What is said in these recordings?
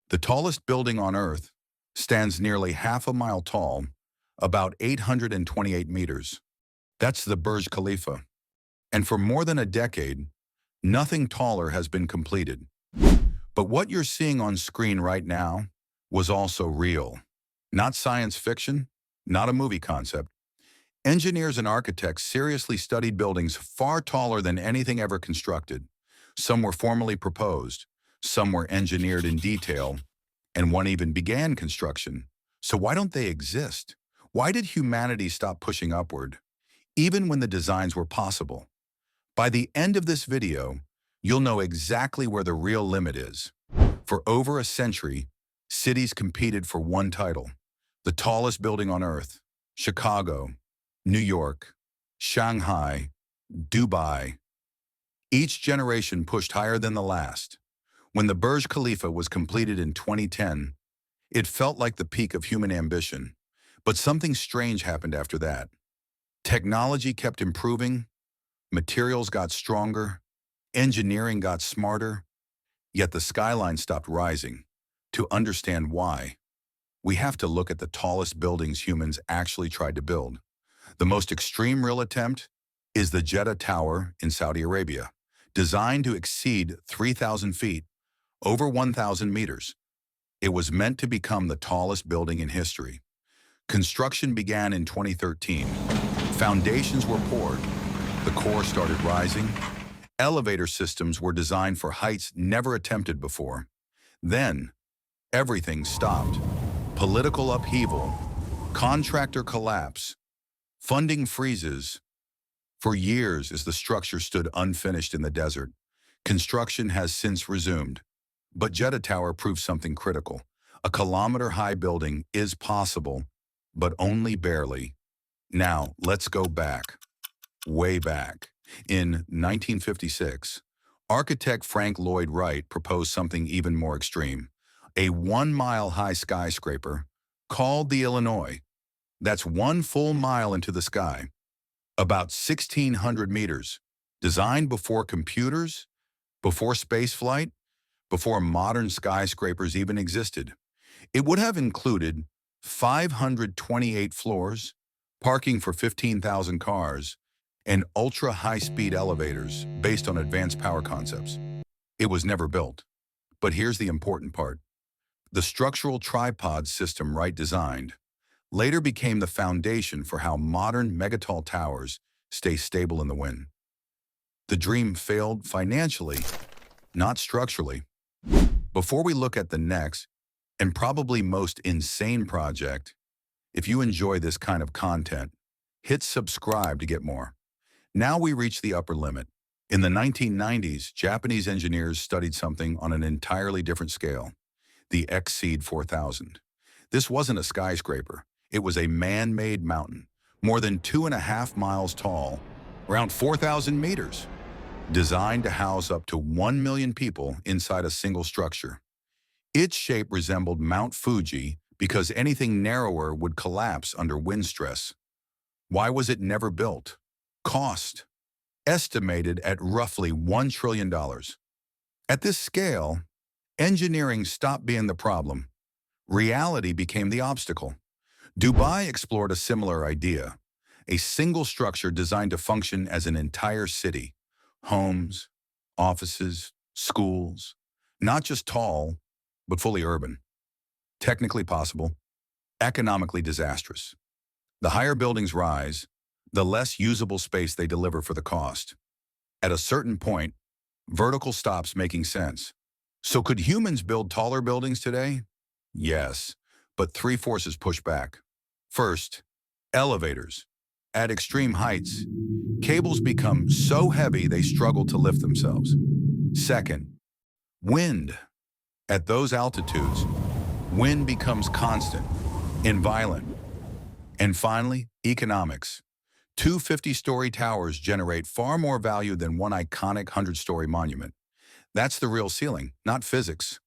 The tallest building on Earth stands nearly half a mile tall, about 828 meters. That's the Burj Khalifa. And for more than a decade, nothing taller has been completed. But what you're seeing on screen right now was also real. Not science fiction, not a movie concept. Engineers and architects seriously studied buildings far taller than anything ever constructed. Some were formally proposed, some were engineered in detail, and one even began construction. So why don't they exist? Why did humanity stop pushing upward, even when the designs were possible? By the end of this video, you'll know exactly where the real limit is. For over a century, cities competed for one title: the tallest building on Earth. Chicago, New York, Shanghai, Dubai. Each generation pushed higher than the last. When the Burj Khalifa was completed in 2010, it felt like the peak of human ambition. But something strange happened after that. Technology kept improving, materials got stronger, engineering got smarter, yet the skyline stopped rising. To understand why, we have to look at the tallest buildings humans actually tried to build. The most extreme real attempt is the Jeddah Tower in Saudi Arabia, designed to exceed 3,000 feet, over 1,000 meters. It was meant to become the tallest building in history. Construction began in 2013. Foundations were poured. The core started rising. Elevator systems were designed for heights never attempted before. Then, everything stopped. Political upheaval, contractor collapse, funding freezes. For years, as the structure stood unfinished in the desert, construction has since resumed. But Jeddah Tower proved something critical. A kilometer-high building is possible, but only barely. Now, let's go back, way back. In 1956, architect Frank Lloyd Wright proposed something even more extreme: a 1-mile-high skyscraper called the Illinois. That's 1 full mile into the sky, about 1,600 meters, designed before computers, before spaceflight, before modern skyscrapers even existed. It would have included 528 floors, parking for 15,000 cars, and ultra-high-speed elevators based on advanced power concepts. It was never built. But here's the important part. The structural tripod system Wright designed later became the foundation for how modern megatall towers stay stable in the wind. The dream failed financially, not structurally. Before we look at the next, and probably most insane project, if you enjoy this kind of content, hit subscribe to get more. Now we reach the upper limit. In the 1990s, Japanese engineers studied something on an entirely different scale: the Exceed 4000. This wasn't a skyscraper. It was a man-made mountain, more than 2.5 miles tall, around 4,000 meters, designed to house up to 1 million people inside a single structure. Its shape resembled Mount Fuji because anything narrower would collapse under wind stress. Why was it never built? Cost: estimated at roughly $1 trillion. At this scale, engineering stopped being the problem. Reality became the obstacle. Dubai explored a similar idea: a single structure designed to function as an entire city. Homes, offices, schools, not just tall, but fully urban. Technically possible, economically disastrous. The higher buildings rise, the less usable space they deliver for the cost. At a certain point, vertical stops making sense. So could humans build taller buildings today? Yes, but 3 forces push back. First, elevators. At extreme heights, cables become so heavy they struggle to lift themselves. Second, wind. At those altitudes, wind becomes constant and violent. And finally, economics. 2 50-story towers generate far more value than one iconic 100-story monument. That's the real ceiling, not physics.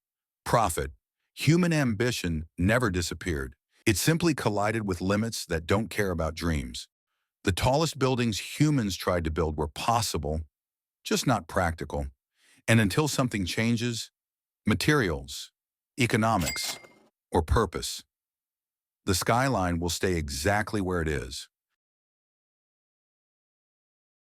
Profit. Human ambition never disappeared. It simply collided with limits that don't care about dreams. The tallest buildings humans tried to build were possible, just not practical. And until something changes, materials, economics, or purpose. The skyline will stay exactly where it is.